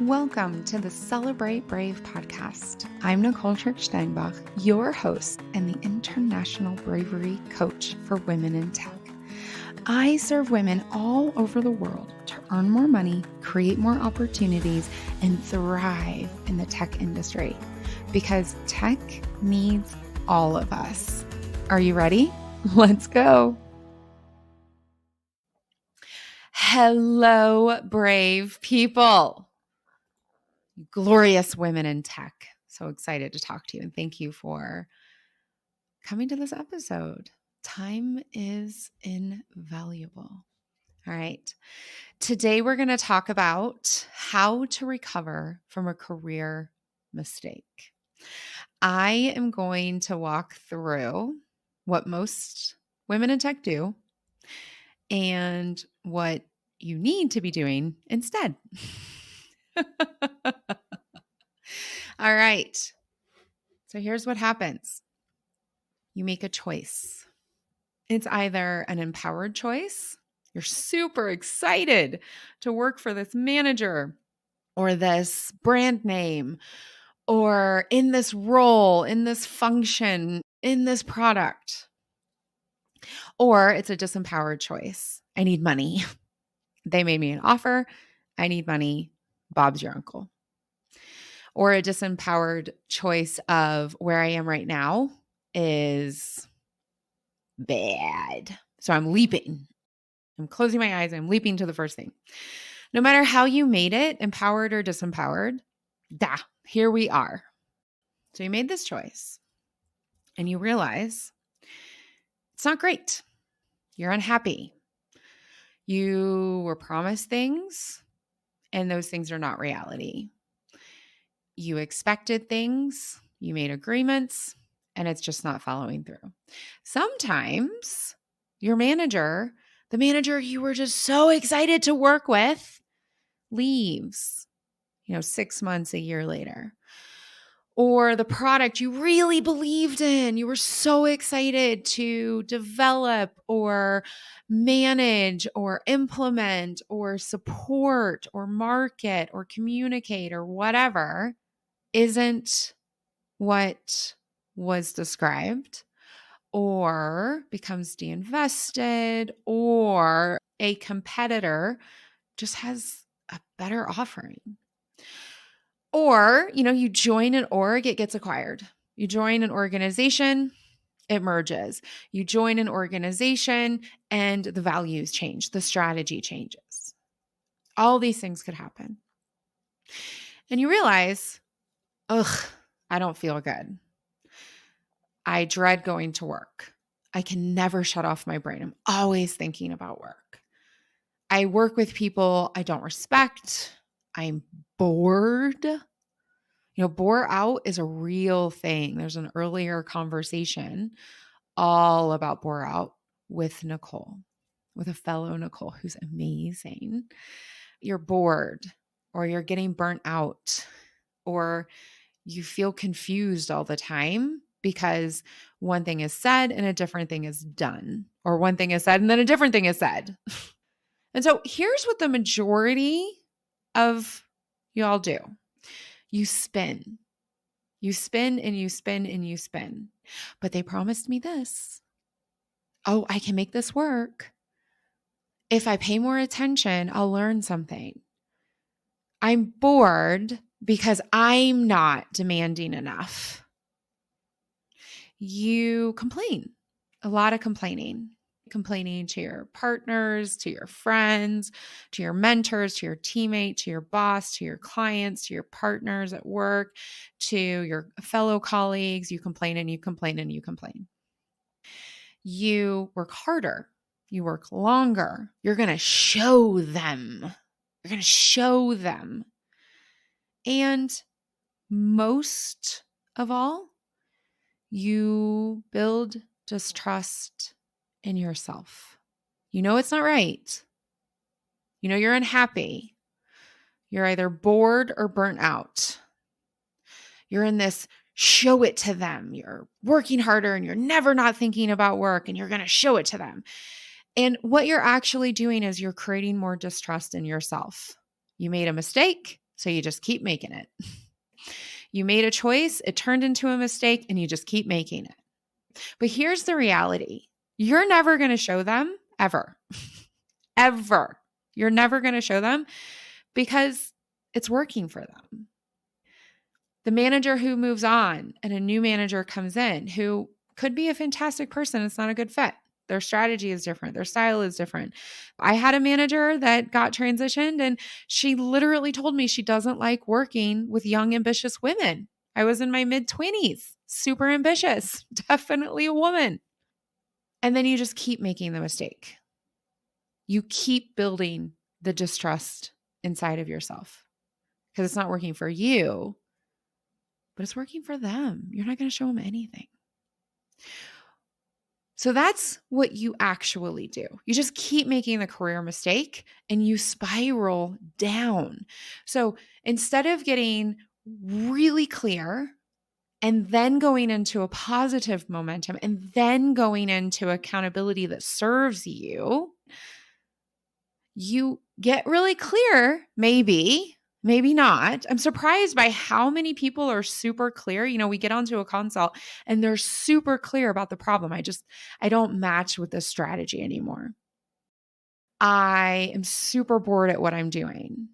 Welcome to the Celebrate Brave podcast. I'm Nicole Steinbach, your host and the International Bravery Coach for Women in Tech. I serve women all over the world to earn more money, create more opportunities, and thrive in the tech industry because tech needs all of us. Are you ready? Let's go. Hello, brave people. Glorious women in tech. So excited to talk to you and thank you for coming to this episode. Time is invaluable. All right. Today we're going to talk about how to recover from a career mistake. I am going to walk through what most women in tech do and what you need to be doing instead. All right. So here's what happens. You make a choice. It's either an empowered choice. You're super excited to work for this manager or this brand name or in this role, in this function, in this product. Or it's a disempowered choice. I need money. They made me an offer. I need money. Bob's your uncle. Or a disempowered choice of where I am right now is bad. So I'm leaping. I'm closing my eyes. I'm leaping to the first thing. No matter how you made it, empowered or disempowered, here we are. So you made this choice and you realize it's not great. You're unhappy. You were promised things and those things are not reality. You expected things, you made agreements, and it's just not following through. Sometimes your manager, the manager you were just so excited to work with, leaves, 6 months, a year later. Or the product you really believed in, you were so excited to develop or manage or implement or support or market or communicate or whatever, isn't what was described or becomes de-invested or a competitor just has a better offering. Or, you join an org, it gets acquired. You join an organization, it merges. You join an organization and the values change, the strategy changes. All these things could happen. And you realize, I don't feel good. I dread going to work. I can never shut off my brain. I'm always thinking about work. I work with people I don't respect. I'm bored. Boreout is a real thing. There's an earlier conversation all about Boreout with Nicole, with a fellow Nicole who's amazing. You're bored or you're getting burnt out or you feel confused all the time because one thing is said and a different thing is done, or one thing is said and then a different thing is said. And so here's what the majority of y'all do. You spin. You spin and you spin and you spin. But they promised me this. Oh, I can make this work. If I pay more attention, I'll learn something. I'm bored because I'm not demanding enough. You complain, a lot of complaining to your partners, to your friends, to your mentors, to your teammates, to your boss, to your clients, to your partners at work, to your fellow colleagues. You complain and you complain and you complain. You work harder. You work longer. You're going to show them. You're going to show them. And most of all, you build distrust in yourself. It's not right. You're unhappy. You're either bored or burnt out. You're in this show it to them. You're working harder and you're never not thinking about work and you're going to show it to them. And what you're actually doing is you're creating more distrust in yourself. You made a mistake. So you just keep making it. You made a choice, it turned into a mistake, and you just keep making it. But here's the reality. You're never going to show them ever. Ever. You're never going to show them because it's working for them. The manager who moves on and a new manager comes in who could be a fantastic person, it's not a good fit. Their strategy is different. Their style is different. I had a manager that got transitioned and she literally told me she doesn't like working with young, ambitious women. I was in my mid-20s, super ambitious, definitely a woman. And then you just keep making the mistake. You keep building the distrust inside of yourself because it's not working for you, but it's working for them. You're not going to show them anything. So that's what you actually do. You just keep making the career mistake and you spiral down. So instead of getting really clear and then going into a positive momentum and then going into accountability that serves you, you get really clear, maybe not. I'm surprised by how many people are super clear. We get onto a consult and they're super clear about the problem. I don't match with this strategy anymore. I am super bored at what I'm doing.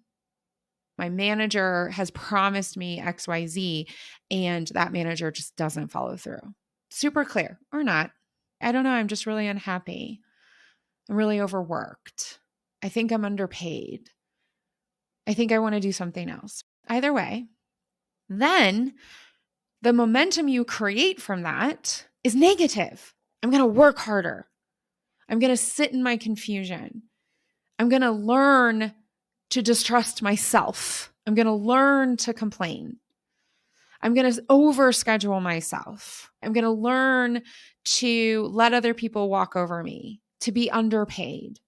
My manager has promised me XYZ and that manager just doesn't follow through. Super clear or not. I don't know. I'm just really unhappy. I'm really overworked. I think I'm underpaid. I think I want to do something else. Either way, then the momentum you create from that is negative. I'm going to work harder. I'm going to sit in my confusion. I'm going to learn to distrust myself. I'm going to learn to complain. I'm going to overschedule myself. I'm going to learn to let other people walk over me, to be underpaid,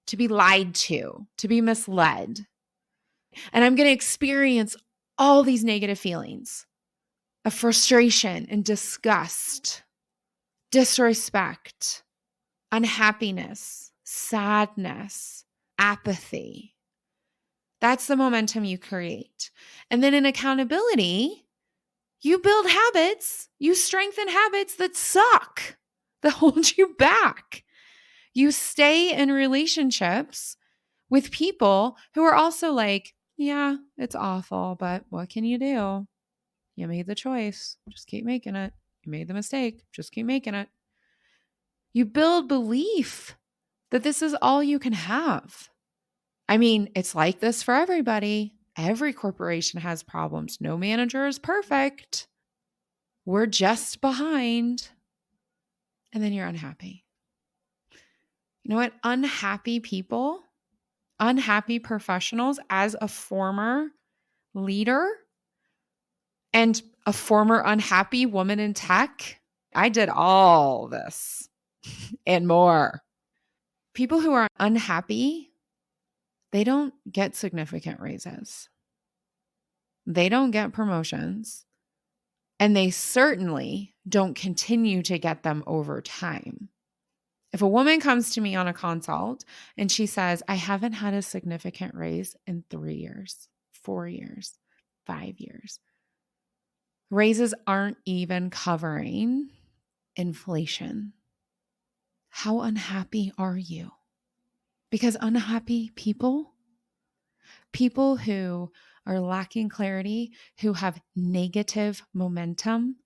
to be lied to be misled. And I'm going to experience all these negative feelings of frustration and disgust, disrespect, unhappiness, sadness, apathy. That's the momentum you create. And then in accountability, you build habits, you strengthen habits that suck, that hold you back. You stay in relationships with people who are also like, yeah, it's awful, but what can you do? You made the choice. Just keep making it. You made the mistake. Just keep making it. You build belief that this is all you can have. I mean, it's like this for everybody. Every corporation has problems. No manager is perfect. We're just behind. And then you're unhappy. You know what? Unhappy people, unhappy professionals, as a former leader and a former unhappy woman in tech, I did all this and more. People who are unhappy, they don't get significant raises. They don't get promotions. And they certainly don't continue to get them over time. If a woman comes to me on a consult and she says, I haven't had a significant raise in 3 years, 4 years, 5 years, raises aren't even covering inflation. How unhappy are you? Because unhappy people who are lacking clarity, who have negative momentum,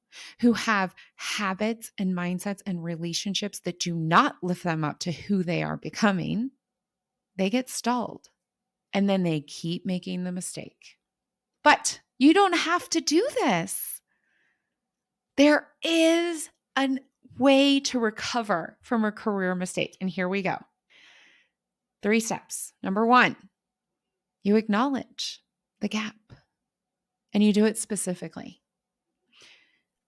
who have habits and mindsets and relationships that do not lift them up to who they are becoming, they get stalled and then they keep making the mistake. But you don't have to do this. There is a way to recover from a career mistake. And here we go. 3 steps. Number 1, you acknowledge the gap and you do it specifically.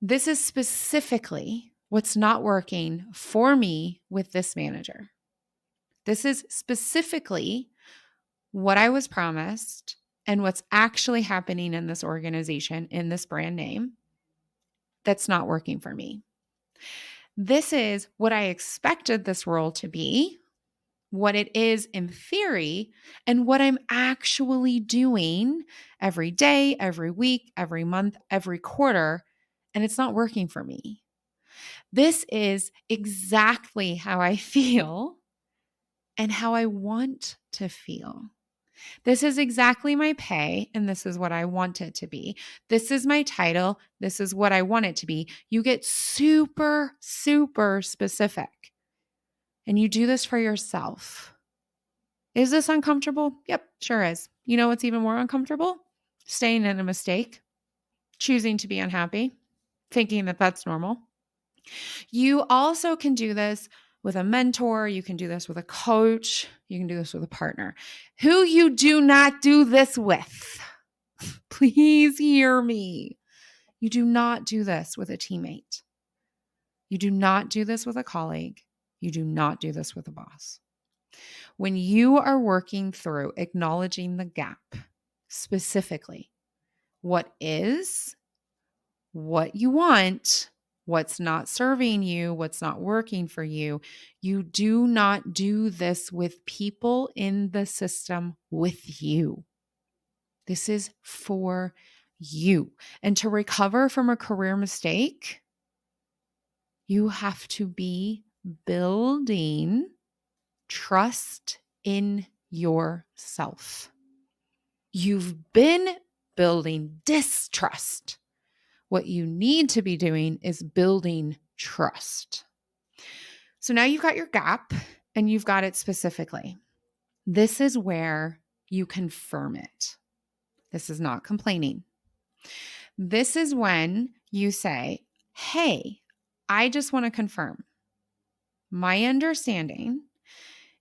This is specifically what's not working for me with this manager. This is specifically what I was promised and what's actually happening in this organization, in this brand name, that's not working for me. This is what I expected this role to be, what it is in theory and what I'm actually doing every day, every week, every month, every quarter, and it's not working for me. This is exactly how I feel and how I want to feel. This is exactly my pay, and this is what I want it to be. This is my title. This is what I want it to be. You get super, super specific, and you do this for yourself. Is this uncomfortable? Yep, sure is. You know what's even more uncomfortable? Staying in a mistake, choosing to be unhappy, thinking that that's normal. You also can do this with a mentor. You can do this with a coach. You can do this with a partner. Who you do not do this with, please hear me. You do not do this with a teammate. You do not do this with a colleague. You do not do this with a boss. When you are working through acknowledging the gap, specifically, what is, what you want, what's not serving you, what's not working for you, you do not do this with people in the system with you. This is for you. And to recover from a career mistake, you have to be building trust in yourself. You've been building distrust. What you need to be doing is building trust. So now you've got your gap and you've got it specifically. This is where you confirm it. This is not complaining. This is when you say, hey, I just want to confirm. My understanding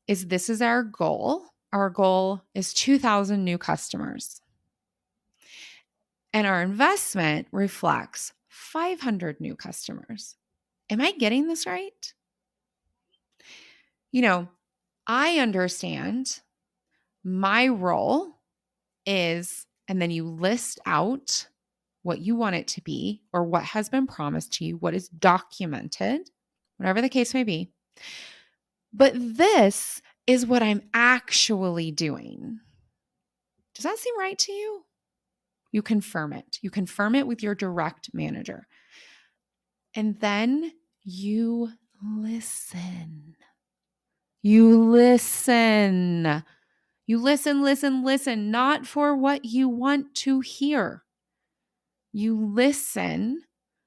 is this is our goal. Our goal is 2,000 new customers. And our investment reflects 500 new customers. Am I getting this right? You know, I understand my role is, and then you list out what you want it to be or what has been promised to you, what is documented, whatever the case may be. But this is what I'm actually doing. Does that seem right to you? You confirm it. You confirm it with your direct manager. And then you listen. You listen. You listen, not for what you want to hear. You listen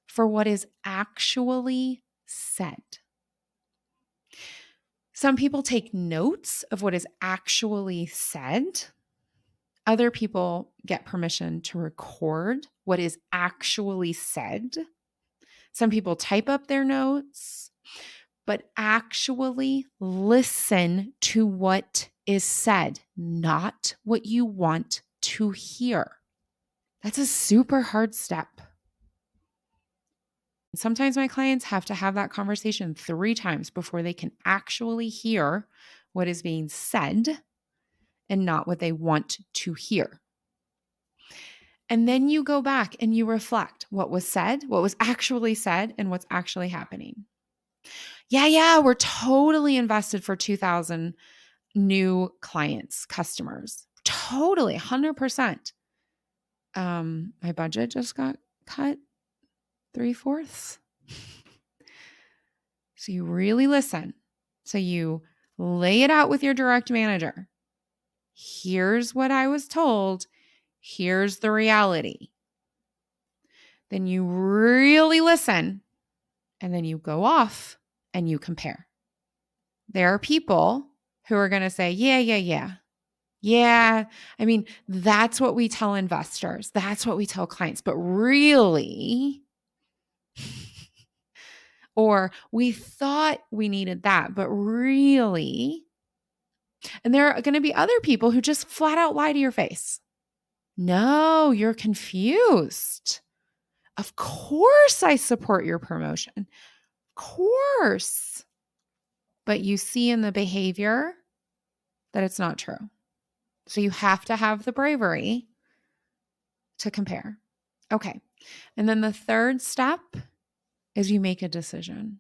for what is actually said. Some people take notes of what is actually said. Other people get permission to record what is actually said. Some people type up their notes, but actually listen to what is said, not what you want to hear. That's a super hard step. Sometimes my clients have to have that conversation 3 times before they can actually hear what is being said and not what they want to hear. And then you go back and you reflect what was said, what was actually said, and what's actually happening. Yeah, we're totally invested for 2,000 new clients, customers. Totally, 100%. My budget just got cut 3/4. So you really listen. So you lay it out with your direct manager. Here's what I was told. Here's the reality. Then you really listen. And then you go off and you compare. There are people who are going to say, yeah. Yeah, I mean, that's what we tell investors. That's what we tell clients. But really, or we thought we needed that, but really, and there are going to be other people who just flat out lie to your face. No, you're confused. Of course, I support your promotion. Of course. But you see in the behavior that it's not true. So you have to have the bravery to compare. Okay. And then the third step is you make a decision.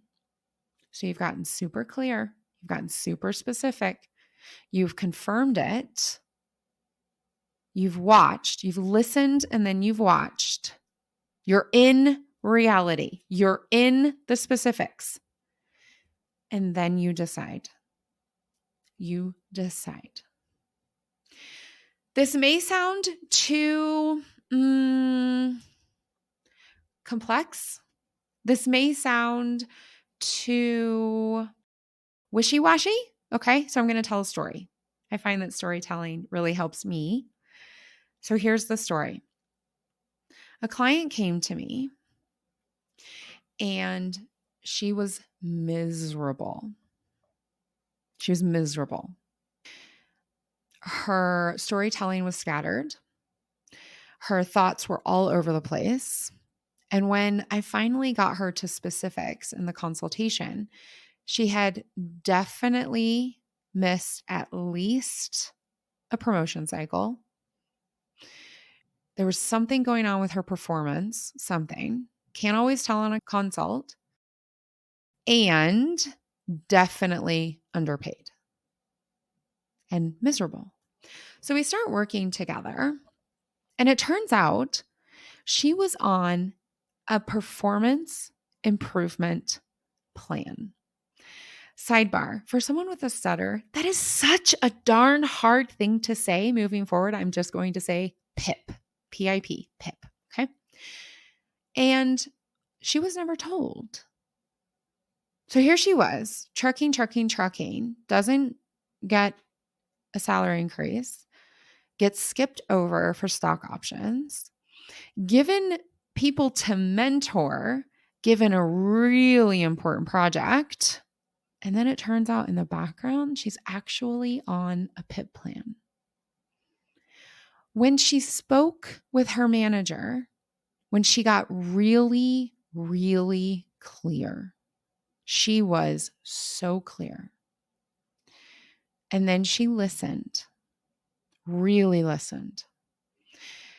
So you've gotten super clear, you've gotten super specific. You've confirmed it. You've watched, you've listened, and then you've watched. You're in reality. You're in the specifics. And then you decide. You decide. This may sound too complex. This may sound too wishy-washy. Okay, so I'm going to tell a story. I find that storytelling really helps me. So here's the story. A client came to me and she was miserable. She was miserable. Her storytelling was scattered. Her thoughts were all over the place. And when I finally got her to specifics in the consultation, she had definitely missed at least a promotion cycle. There was something going on with her performance, something. Can't always tell on a consult. And definitely underpaid and miserable. So we start working together. And it turns out she was on a performance improvement plan. Sidebar, for someone with a stutter, that is such a darn hard thing to say moving forward. I'm just going to say PIP, P-I-P, PIP, okay? And she was never told. So here she was, trucking, doesn't get a salary increase, gets skipped over for stock options, given people to mentor, given a really important project. And then it turns out in the background, she's actually on a PIP plan. When she spoke with her manager, when she got really, really clear, she was so clear. And then she listened, really listened.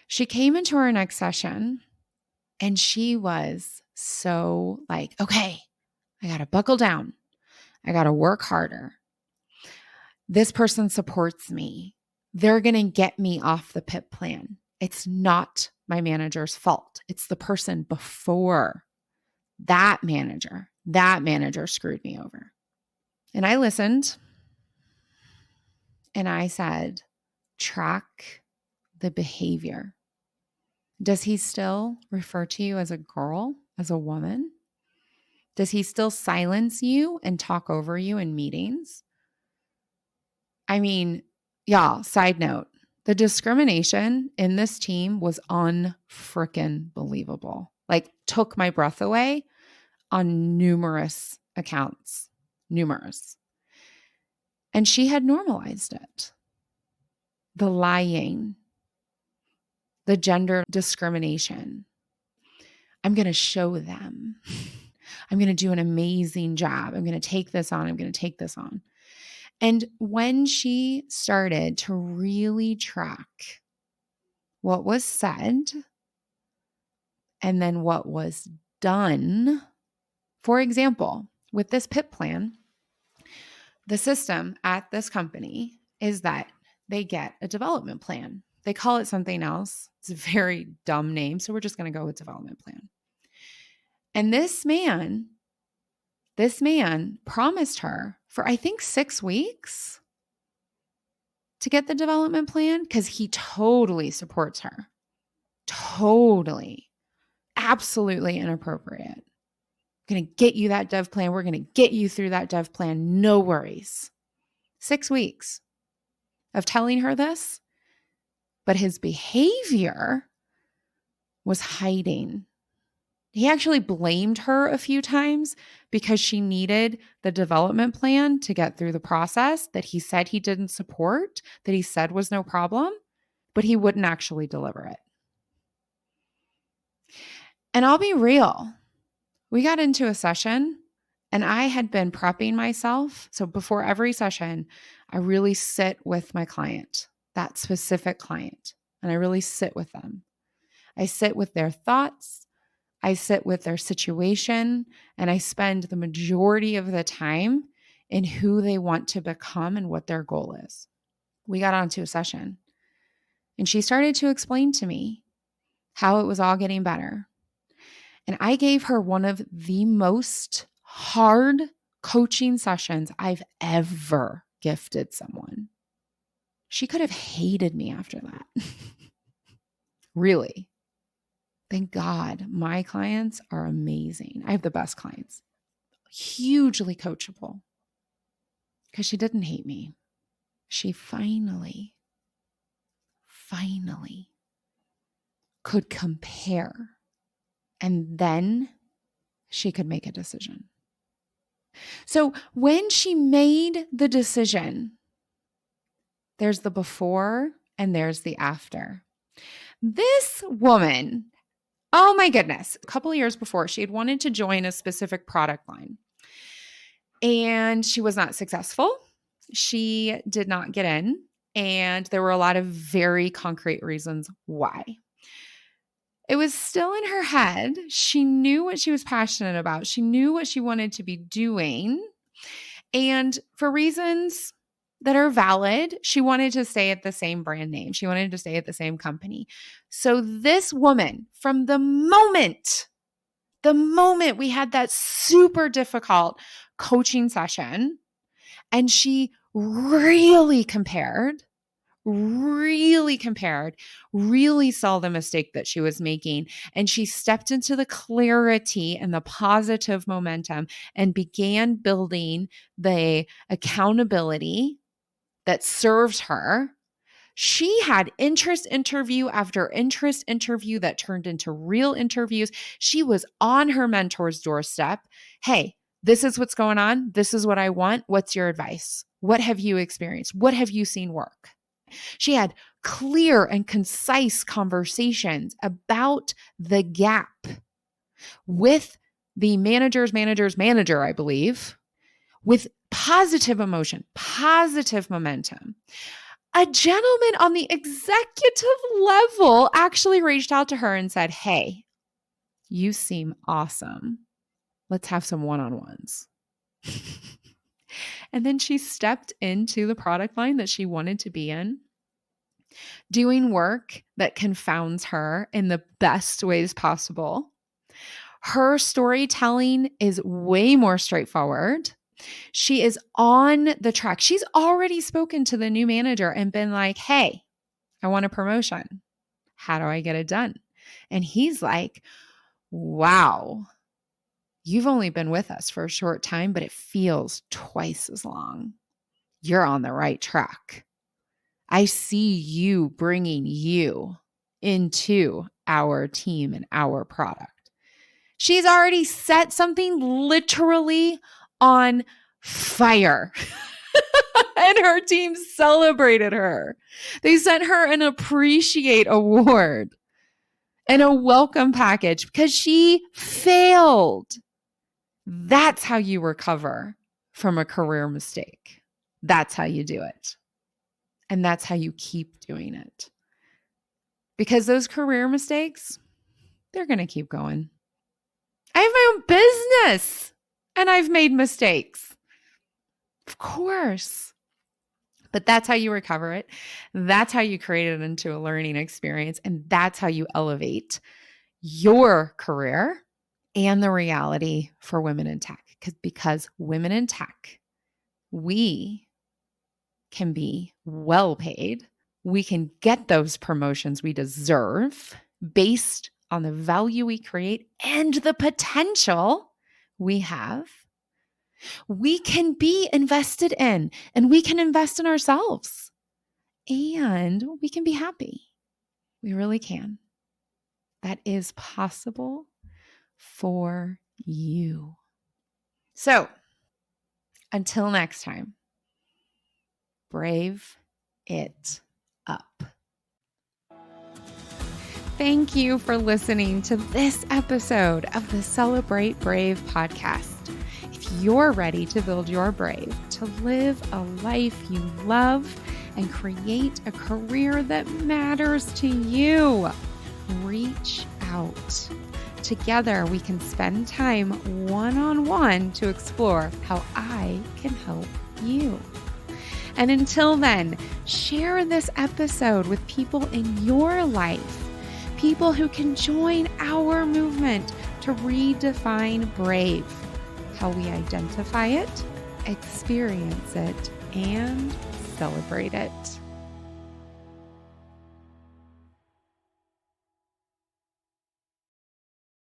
She came into our next session and she was so like, okay, I got to buckle down. I got to work harder. This person supports me. They're going to get me off the PIP plan. It's not my manager's fault. It's the person before that manager. That manager screwed me over. And I listened and I said, track the behavior. Does he still refer to you as a girl, as a woman? Does he still silence you and talk over you in meetings? I mean, y'all, side note, the discrimination in this team was unfreaking believable. Like, took my breath away on numerous accounts, numerous. And she had normalized it. The lying, the gender discrimination. I'm going to show them. I'm going to do an amazing job. I'm going to take this on. I'm going to take this on. And when she started to really track what was said and then what was done, for example, with this PIP plan, the system at this company is that they get a development plan. They call it something else. It's a very dumb name, so we're just going to go with development plan. And this man promised her for, I think, 6 weeks to get the development plan because he totally supports her. Totally. Absolutely inappropriate. Going to get you that dev plan. We're going to get you through that dev plan. No worries. 6 weeks of telling her this, but his behavior was hiding. He actually blamed her a few times because she needed the development plan to get through the process that he said he didn't support, that he said was no problem, but he wouldn't actually deliver it. And I'll be real. We got into a session and I had been prepping myself. So before every session, I really sit with my client, that specific client, and I really sit with them. I sit with their thoughts. I sit with their situation, and I spend the majority of the time in who they want to become and what their goal is. We got onto a session and she started to explain to me how it was all getting better. And I gave her one of the most hard coaching sessions I've ever gifted someone. She could have hated me after that. Really. Thank God my clients are amazing. I have the best clients. Hugely coachable. Because she didn't hate me. She finally could compare. And then she could make a decision. So when she made the decision, there's the before and there's the after. This woman, oh my goodness, a couple of years before, she had wanted to join a specific product line. And she was not successful. She did not get in. And there were a lot of very concrete reasons why. It was still in her head. She knew what she was passionate about. She knew what she wanted to be doing. And for reasons that are valid, she wanted to stay at the same brand name. She wanted to stay at the same company. So this woman, from the moment we had that super difficult coaching session, and she really saw the mistake that she was making. And she stepped into the clarity and the positive momentum and began building the accountability that served her. She had interest interview after interest interview that turned into real interviews. She was on her mentor's doorstep. Hey, this is what's going on. This is what I want. What's your advice? What have you experienced? What have you seen work? She had clear and concise conversations about the gap with the manager's manager, I believe, with positive emotion, positive momentum. A gentleman on the executive level actually reached out to her and said, hey, you seem awesome. Let's have some one-on-ones. And then she stepped into the product line that she wanted to be in, doing work that confounds her in the best ways possible. Her storytelling is way more straightforward. She is on the track. She's already spoken to the new manager and been like, hey, I want a promotion. How do I get it done? And he's like, wow, you've only been with us for a short time, but it feels twice as long. You're on the right track. I see you bringing you into our team and our product. She's already set something literally on fire. And her team celebrated her. They sent her an Appreciate Award and a welcome package because she failed. That's how you recover from a career mistake. That's how you do it. And that's how you keep doing it. Because those career mistakes, they're going to keep going. I have my own business and I've made mistakes. Of course. But that's how you recover it. That's how you create it into a learning experience. And that's how you elevate your career and the reality for women in tech. Because women in tech, we can be well paid. We can get those promotions we deserve based on the value we create and the potential we have. We can be invested in, and we can invest in ourselves, and we can be happy. We really can. That is possible for you. So, until next time, brave it up. Thank you for listening to this episode of the Celebrate Brave podcast. If you're ready to build your brave, to live a life you love, and create a career that matters to you, reach out together we can spend time one-on-one to explore how I can help you. And until then, share this episode with people in your life, people who can join our movement to redefine brave, how we identify it, experience it, and celebrate it.